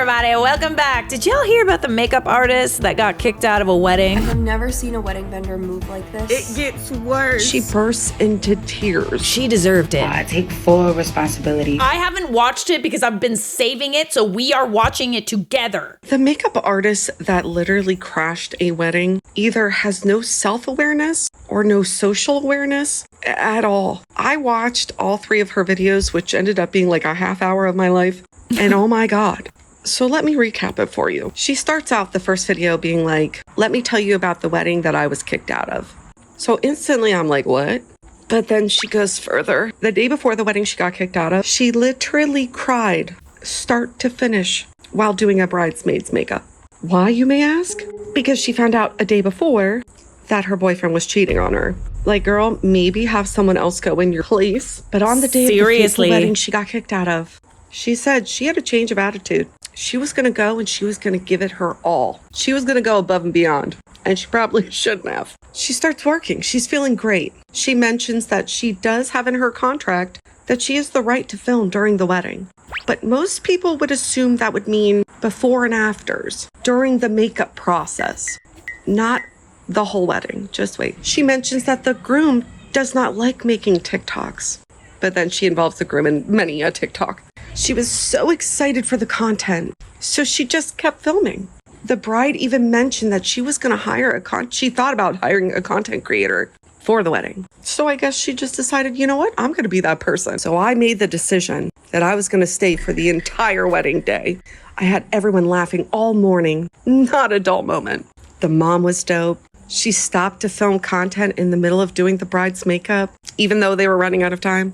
everybody, welcome back. Did y'all hear about the makeup artist that got kicked out of a wedding? I've never seen a wedding vendor move like this. It gets worse. She bursts into tears. She deserved it. I take full responsibility. I haven't watched it because I've been saving it, so we are watching it together. The makeup artist that literally crashed a wedding either has no self-awareness or no social awareness at all. I watched all 3 of her videos, which ended up being like a half hour of my life. And oh my God. So let me recap it for you. She starts out the first video being like, let me tell you about the wedding that I was kicked out of. So instantly I'm like, what? But then she goes further. The day before the wedding she got kicked out of, she literally cried start to finish while doing a bridesmaid's makeup. Why, you may ask? Because she found out a day before that her boyfriend was cheating on her. Like, girl, maybe have someone else go in your place. But on the day of the fateful wedding she got kicked out of, she said she had a change of attitude. She was going to go and she was going to give it her all. She was going to go above and beyond. And she probably shouldn't have. She starts working. She's feeling great. She mentions that she does have in her contract that she has the right to film during the wedding. But most people would assume that would mean before and afters, during the makeup process, not the whole wedding. Just wait. She mentions that the groom does not like making TikToks. But then she involves the groom in many a TikTok. She was so excited for the content, so she just kept filming. The bride even mentioned that she was going to hire she thought about hiring a content creator for the wedding. So I guess she just decided, you know what? I'm going to be that person. So I made the decision that I was going to stay for the entire wedding day. I had everyone laughing all morning. Not a dull moment. The mom was dope. She stopped to film content in the middle of doing the bride's makeup, even though they were running out of time.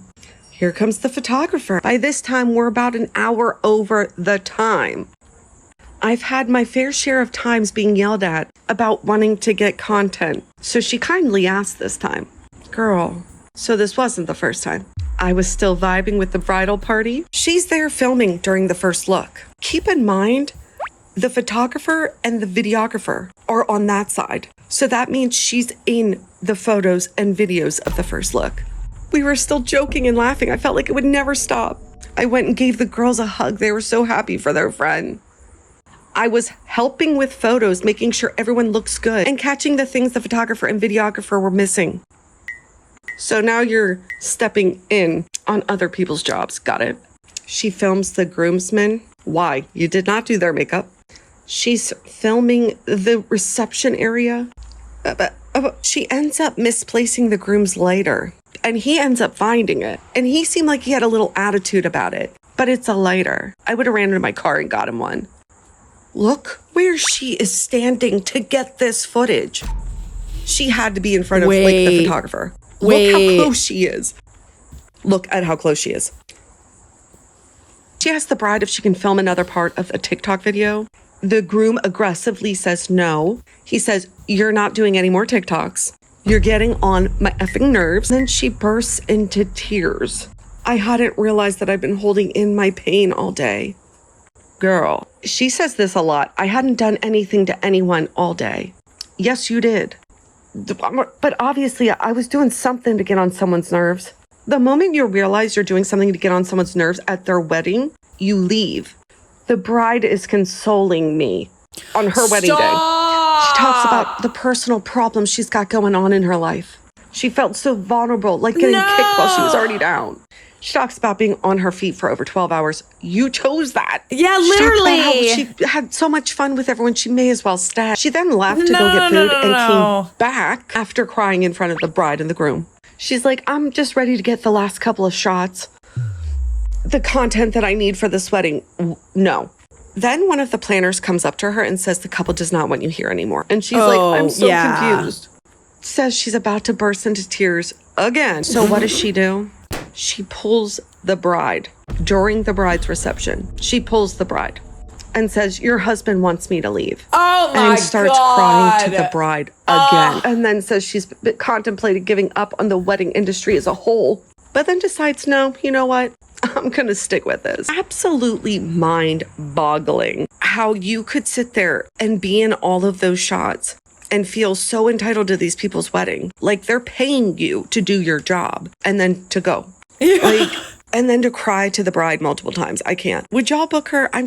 Here comes the photographer. By this time, we're about an hour over the time. I've had my fair share of times being yelled at about wanting to get content. So she kindly asked this time, girl, so this wasn't the first time. I was still vibing with the bridal party. She's there filming during the first look. Keep in mind, the photographer and the videographer are on that side. So that means she's in the photos and videos of the first look. We were still joking and laughing. I felt like it would never stop. I went and gave the girls a hug. They were so happy for their friend. I was helping with photos, making sure everyone looks good, and catching the things the photographer and videographer were missing. So now you're stepping in on other people's jobs. Got it? She films the groomsmen. Why? You did not do their makeup. She's filming the reception area. She ends up misplacing the groom's lighter. And he ends up finding it. And he seemed like he had a little attitude about it. But it's a lighter. I would have ran into my car and got him one. Look where she is standing to get this footage. She had to be in front of like the photographer. Look how close she is. Look at how close she is. She asked the bride if she can film another part of a TikTok video. The groom aggressively says no. He says, you're not doing any more TikToks. You're getting on my effing nerves. Then she bursts into tears. I hadn't realized that I've been holding in my pain all day. Girl, she says this a lot. I hadn't done anything to anyone all day. Yes, you did. But obviously, I was doing something to get on someone's nerves. The moment you realize you're doing something to get on someone's nerves at their wedding, you leave. The bride is consoling me on her wedding day. She talks about the personal problems she's got going on in her life. She felt so vulnerable, like getting kicked while she was already down. She talks about being on her feet for over 12 hours. You chose that. Yeah, She literally. talked about how she had so much fun with everyone, she may as well stay. She then left to go get food and came back after crying in front of the bride and the groom. She's like, I'm just ready to get the last couple of shots. The content that I need for this wedding, no. Then one of the planners comes up to her and says the couple does not want you here anymore. And she's like, I'm so confused. Says she's about to burst into tears again. So what does she do? She pulls the bride during the bride's reception. She pulls the bride and says, your husband wants me to leave. Oh my God. And starts crying to the bride again. And then says she's contemplated giving up on the wedding industry as a whole. But then decides, no, you know what? I'm going to stick with this. Absolutely mind-boggling how you could sit there and be in all of those shots and feel so entitled to these people's wedding. Like they're paying you to do your job and then to go. Like, and then to cry to the bride multiple times. I can't. Would y'all book her? I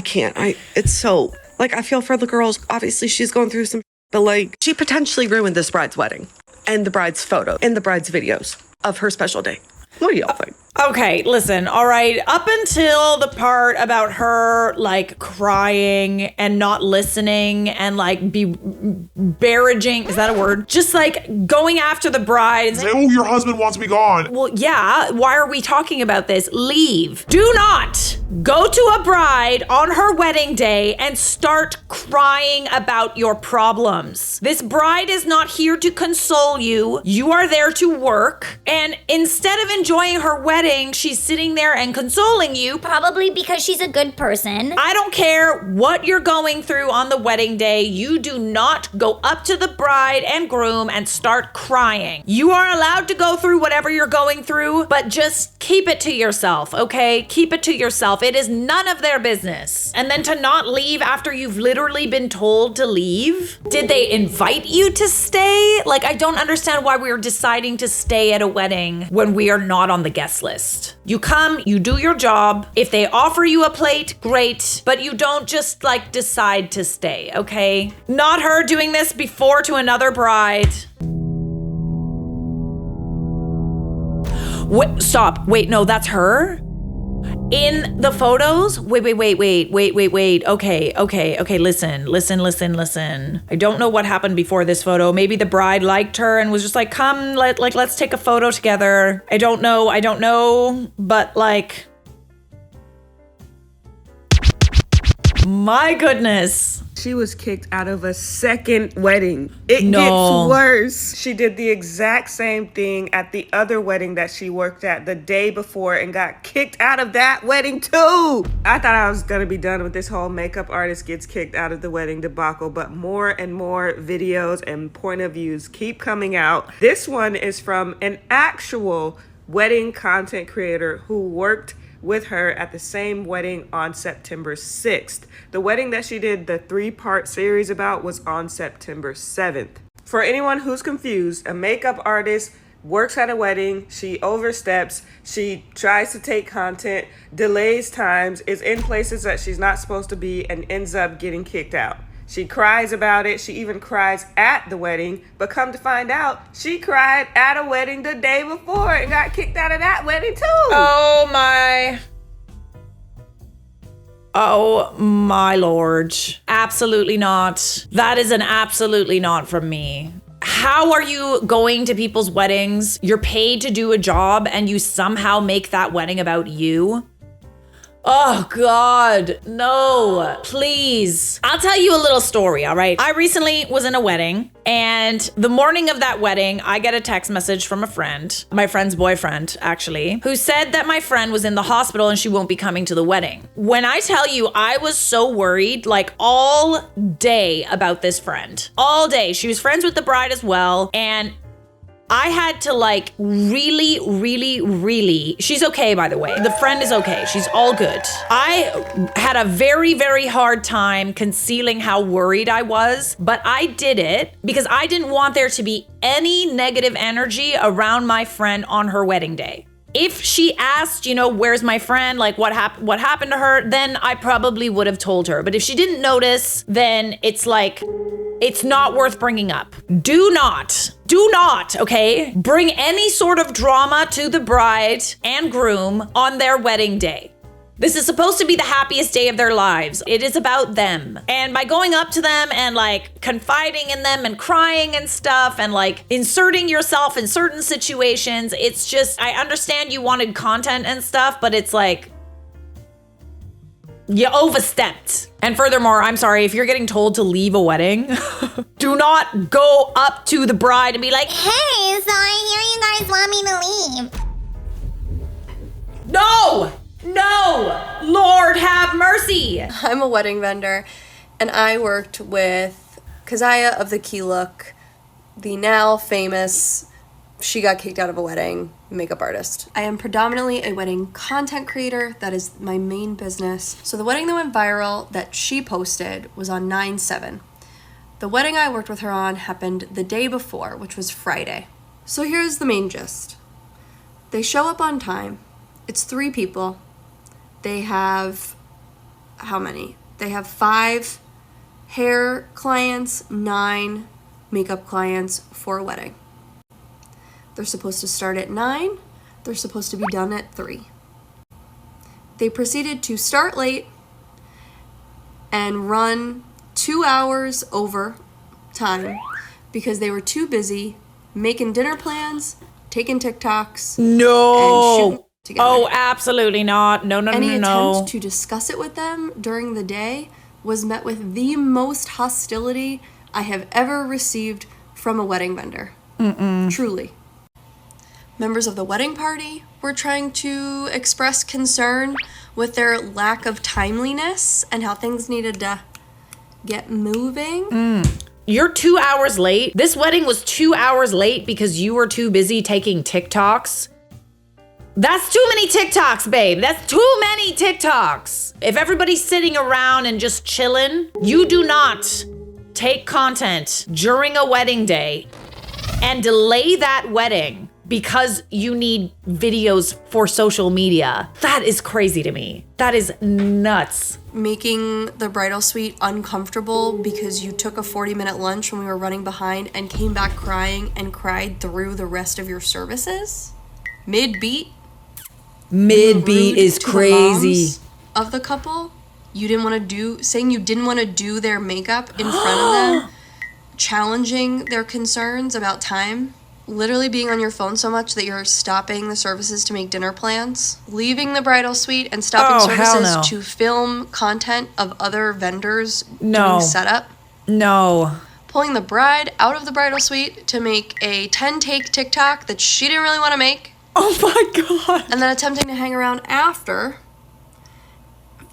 can't. It's so, like, I feel for the girls. Obviously, she's going through some, but like, she potentially ruined this bride's wedding and the bride's photo and the bride's videos of her special day. What do y'all think? Okay, listen, all right. Up until the part about her, like, crying and not listening and, like, barraging, is that a word? Just, like, going after the bride. Say, oh, your husband wants me gone. Well, yeah, why are we talking about this? Leave. Do not go to a bride on her wedding day and start crying about your problems. This bride is not here to console you. You are there to work. And instead of enjoying her wedding, she's sitting there and consoling you. Probably because she's a good person. I don't care what you're going through on the wedding day. You do not go up to the bride and groom and start crying. You are allowed to go through whatever you're going through, but just keep it to yourself, okay? Keep it to yourself. It is none of their business. And then to not leave after you've literally been told to leave? Did they invite you to stay? Like, I don't understand why we're deciding to stay at a wedding when we are not on the guest list. You come, you do your job. If they offer you a plate, great, but you don't just like decide to stay, okay? Not her doing this before to another bride. Wait, stop. Wait, no, that's her? In the photos? Wait. Okay, listen. I don't know what happened before this photo. Maybe the bride liked her and was just like, come, let's take a photo together. I don't know, but like, my goodness. She was kicked out of a second wedding. It No. gets worse. She did the exact same thing at the other wedding that she worked at the day before and got kicked out of that wedding too. I thought I was gonna be done with this whole makeup artist gets kicked out of the wedding debacle, but more and more videos and point of views keep coming out. This one is from an actual wedding content creator who worked with her at the same wedding on September 6th. The wedding that she did the 3-part series about was on September 7th. For anyone who's confused, a makeup artist works at a wedding, she oversteps, she tries to take content, delays times, is in places that she's not supposed to be, and ends up getting kicked out. She cries about it. She even cries at the wedding. But come to find out, she cried at a wedding the day before and got kicked out of that wedding too. Oh my Lord. Absolutely not. That is an absolutely not from me. How are you going to people's weddings? You're paid to do a job and you somehow make that wedding about you? Oh God, no, please. I'll tell you a little story, all right? I recently was in a wedding, and the morning of that wedding, I get a text message from a friend, my friend's boyfriend, actually, who said that my friend was in the hospital and she won't be coming to the wedding. When I tell you, I was so worried, like all day about this friend. All day. She was friends with the bride as well, and I had to like really, she's okay, by the way. The friend is okay. She's all good. I had a very, very hard time concealing how worried I was, but I did it because I didn't want there to be any negative energy around my friend on her wedding day. If she asked, where's my friend? Like what happened to her? Then I probably would have told her. But if she didn't notice, then it's like, it's not worth bringing up. Do not, okay, bring any sort of drama to the bride and groom on their wedding day. This is supposed to be the happiest day of their lives. It is about them. And by going up to them and like confiding in them and crying and stuff and like inserting yourself in certain situations, it's just, I understand you wanted content and stuff, but it's like, you overstepped. And furthermore, I'm sorry, if you're getting told to leave a wedding, do not go up to the bride and be like, Hey, so I hear you guys want me to leave. no, Lord have mercy. I'm a wedding vendor, and I worked with Keziah of the Key Look, the now famous she got kicked out of a wedding makeup artist. I am predominantly a wedding content creator. That is my main business. So the wedding that went viral that she posted was on 9/7. The wedding I worked with her on happened the day before, which was Friday. So here's the main gist. They show up on time. It's 3 people. They have, how many? They have 5 hair clients, 9 makeup clients for a wedding. They're supposed to start at 9. They're supposed to be done at 3. They proceeded to start late and run 2 hours over time because they were too busy making dinner plans, taking TikToks, and shooting together. Oh, absolutely not. No. Any attempt to discuss it with them during the day was met with the most hostility I have ever received from a wedding vendor. Truly. Members of the wedding party were trying to express concern with their lack of timeliness and how things needed to get moving. You're 2 hours late. This wedding was 2 hours late because you were too busy taking TikToks. That's too many TikToks, babe. That's too many TikToks. If everybody's sitting around and just chilling, you do not take content during a wedding day and delay that wedding because you need videos for social media. That is crazy to me. That is nuts. Making the bridal suite uncomfortable because you took a 40-minute lunch when we were running behind and came back crying and cried through the rest of your services. Mid-beat. Mid-beat is crazy. Of the couple, you didn't want to saying you didn't want to do their makeup in front of them, challenging their concerns about time. Literally being on your phone so much that you're stopping the services to make dinner plans, leaving the bridal suite and stopping services to film content of other vendors doing setup. No. Pulling the bride out of the bridal suite to make a 10-take TikTok that she didn't really want to make. Oh my God. And then attempting to hang around after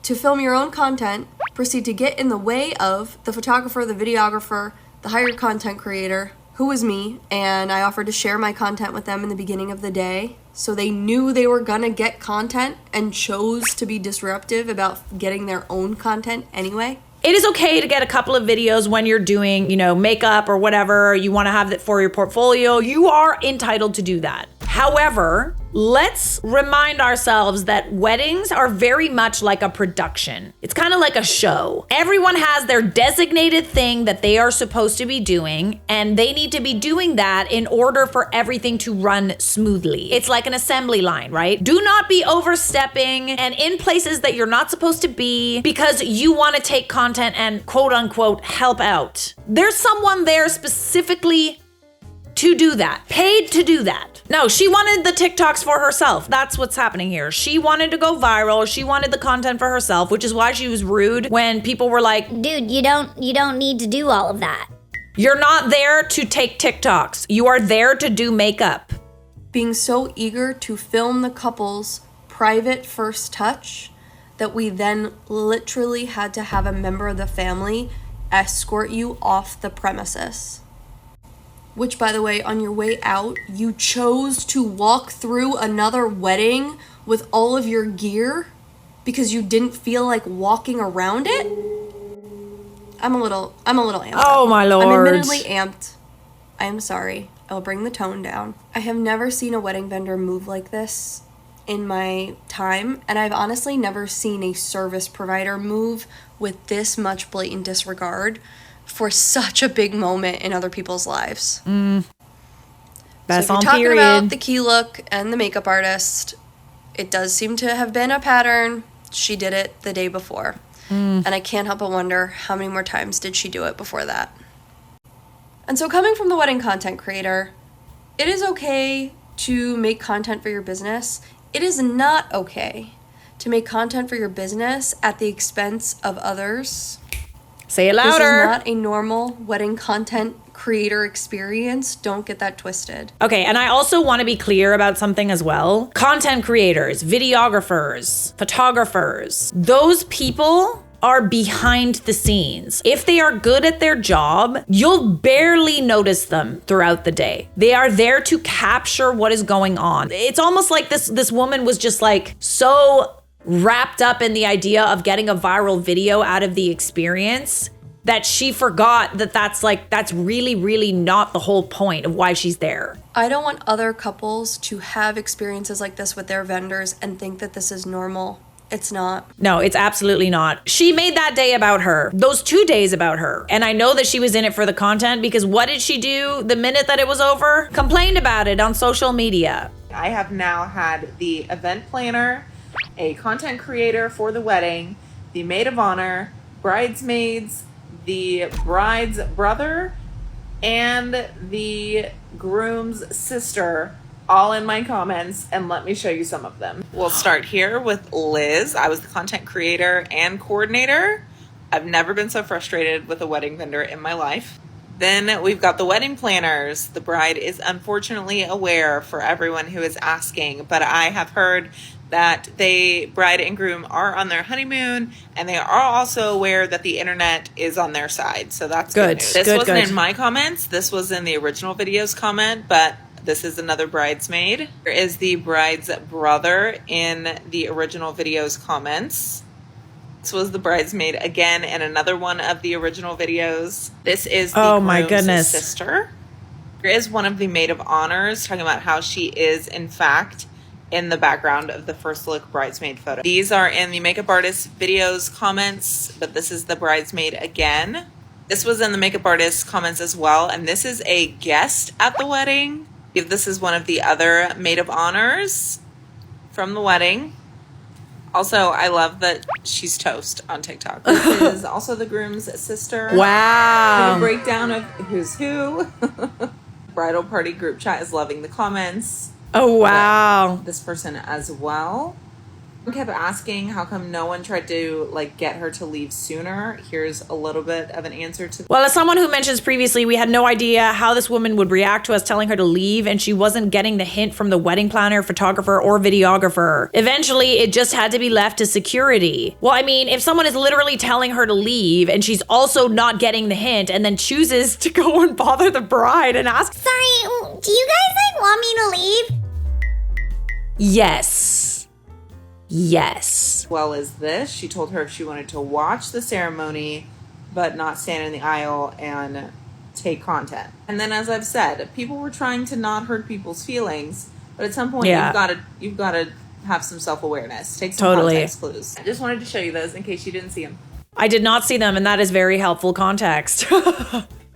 to film your own content, proceed to get in the way of the photographer, the videographer, the hired content creator, who was me, and I offered to share my content with them in the beginning of the day. So they knew they were gonna get content and chose to be disruptive about getting their own content anyway. It is okay to get a couple of videos when you're doing, makeup or whatever. You want to have that for your portfolio. You are entitled to do that. However, let's remind ourselves that weddings are very much like a production. It's kind of like a show. Everyone has their designated thing that they are supposed to be doing, and they need to be doing that in order for everything to run smoothly. It's like an assembly line, right? Do not be overstepping and in places that you're not supposed to be because you want to take content and quote unquote help out. There's someone there specifically to do that, paid to do that. No, she wanted the TikToks for herself. That's what's happening here. She wanted to go viral. She wanted the content for herself, which is why she was rude when people were like, dude, you don't need to do all of that. You're not there to take TikToks. You are there to do makeup. Being so eager to film the couple's private first touch that we then literally had to have a member of the family escort you off the premises. Which, by the way, on your way out, you chose to walk through another wedding with all of your gear because you didn't feel like walking around it? I'm a little amped. Oh my Lord. I'm admittedly amped. I am sorry. I'll bring the tone down. I have never seen a wedding vendor move like this in my time, and I've honestly never seen a service provider move with this much blatant disregard for such a big moment in other people's lives. That's so if on you're talking period. about the key look and the makeup artist, it does seem to have been a pattern. She did it the day before. And I can't help but wonder how many more times did she do it before that. And so coming from the wedding content creator, it is okay to make content for your business. It is not okay to make content for your business at the expense of others. Say it louder. This is not a normal wedding content creator experience. Don't get that twisted. Okay, and I also want to be clear about something as well. Content creators, videographers, photographers, those people are behind the scenes. If they are good at their job, you'll barely notice them throughout the day. They are there to capture what is going on. It's almost like this woman was just like so wrapped up in the idea of getting a viral video out of the experience that she forgot that that's really, really not the whole point of why she's there. I don't want other couples to have experiences like this with their vendors and think that this is normal. It's not. No, it's absolutely not. She made that day about her, those 2 days about her. And I know that she was in it for the content, because what did she do the minute that it was over? Complained about it on social media. I have now had the event planner, a content creator for the wedding, the maid of honor, bridesmaids, the bride's brother, and the groom's sister all in my comments, and let me show you some of them. We'll start here with Liz. I was the content creator and coordinator. I've never been so frustrated with a wedding vendor in my life. Then we've got the wedding planners. The bride is unfortunately aware, for everyone who is asking, but I have heard that bride and groom are on their honeymoon, and they are also aware that the internet is on their side. So that's good news. This wasn't in my comments. This was in the original video's comment, but this is another bridesmaid. Here is the bride's brother in the original video's comments. This was the bridesmaid again in another one of the original videos. This is the groom's sister. Here is one of the maid of honors talking about how she is, in fact, in the background of the first look bridesmaid photo. These are in the makeup artist video's comments, but this is the bridesmaid again. This was in the makeup artist comments as well, and this is a guest at the wedding. This is one of the other maid of honors from the wedding. Also, I love that she's toast on TikTok. This is also the groom's sister. Wow. A breakdown of who's who. Bridal party group chat is loving the comments. Oh, wow. This person as well. I kept asking how come no one tried to get her to leave sooner. Here's a little bit of an answer to. Well, as someone who mentions previously, we had no idea how this woman would react to us telling her to leave, and she wasn't getting the hint from the wedding planner, photographer, or videographer. Eventually, it just had to be left to security. Well, I mean, if someone is literally telling her to leave and she's also not getting the hint and then chooses to go and bother the bride and ask, Sorry, do you guys want me to leave? Yes. Yes. Well as this, she told her if she wanted to watch the ceremony, but not stand in the aisle and take content. And then, as I've said, people were trying to not hurt people's feelings, but at some point you've got to have some self-awareness. Take some context clues. I just wanted to show you those in case you didn't see them. I did not see them, and that is very helpful context.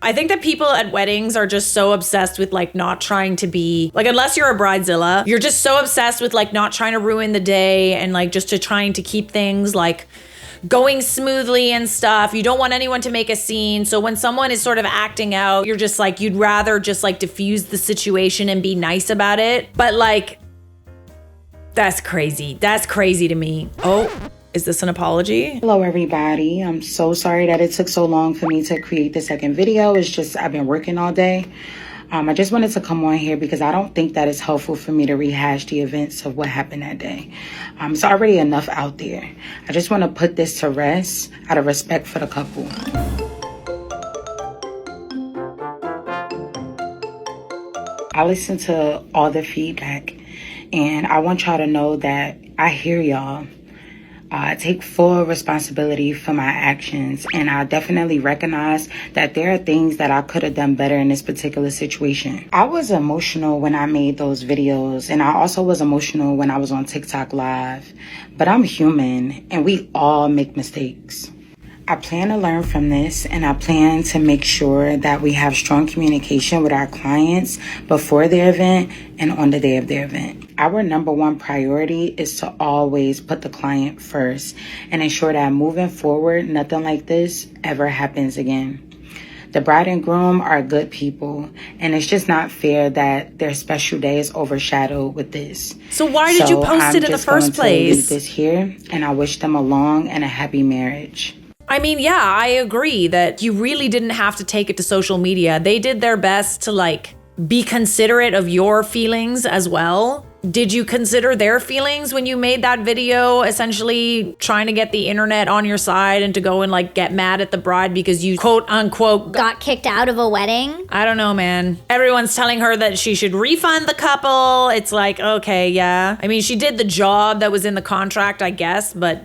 I think that people at weddings are just so obsessed with not trying to be unless you're a bridezilla, you're just so obsessed with not trying to ruin the day and just to trying to keep things going smoothly and stuff. You don't want anyone to make a scene. So when someone is sort of acting out, you're just you'd rather just diffuse the situation and be nice about it. But that's crazy. That's crazy to me. Oh. Is this an apology? Hello, everybody. I'm so sorry that it took so long for me to create the second video. It's just I've been working all day. I just wanted to come on here because I don't think that it's helpful for me to rehash the events of what happened that day. It's already enough out there. I just want to put this to rest out of respect for the couple. I listened to all the feedback, and I want y'all to know that I hear y'all. I take full responsibility for my actions, and I definitely recognize that there are things that I could have done better in this particular situation. I was emotional when I made those videos, and I also was emotional when I was on TikTok Live, but I'm human, and we all make mistakes. I plan to learn from this, and I plan to make sure that we have strong communication with our clients before their event and on the day of their event. Our number one priority is to always put the client first and ensure that moving forward, nothing like this ever happens again. The bride and groom are good people, and it's just not fair that their special day is overshadowed with this. So why did you post it in the first place? I'm just going to leave this here, and I wish them a long and a happy marriage. I mean, yeah, I agree that you really didn't have to take it to social media. They did their best to be considerate of your feelings as well. Did you consider their feelings when you made that video, essentially trying to get the internet on your side and to go and get mad at the bride because you quote unquote Got kicked out of a wedding? I don't know, man. Everyone's telling her that she should refund the couple. It's okay, yeah. I mean, she did the job that was in the contract, I guess, but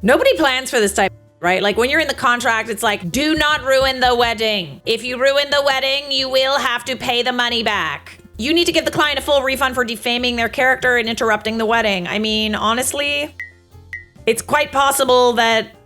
nobody plans for this type right? Like when you're in the contract, it's like, do not ruin the wedding. If you ruin the wedding, you will have to pay the money back. You need to give the client a full refund for defaming their character and interrupting the wedding. I mean, honestly, it's quite possible that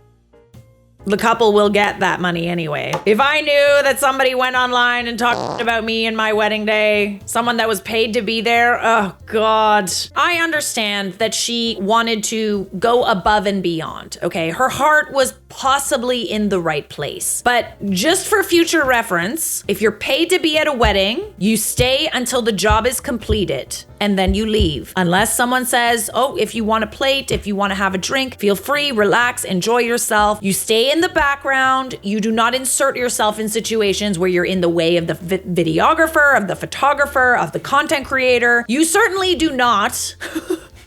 the couple will get that money anyway. If I knew that somebody went online and talked about me and my wedding day, someone that was paid to be there, oh God. I understand that she wanted to go above and beyond, okay? Her heart was possibly in the right place. But just for future reference, if you're paid to be at a wedding, you stay until the job is completed and then you leave. Unless someone says, oh, if you want a plate, if you want to have a drink, feel free, relax, enjoy yourself. You stay in the background. You do not insert yourself in situations where you're in the way of the videographer, of the photographer, of the content creator. You certainly do not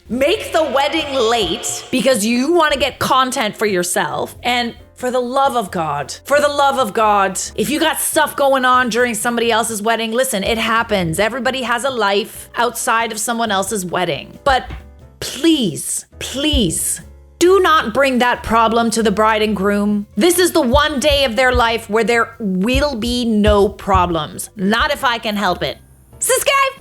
make the wedding late because you want to get content for yourself. And for the love of God, if you got stuff going on during somebody else's wedding, listen, it happens. Everybody has a life outside of someone else's wedding. But please, do not bring that problem to the bride and groom. This is the one day of their life where there will be no problems. Not if I can help it.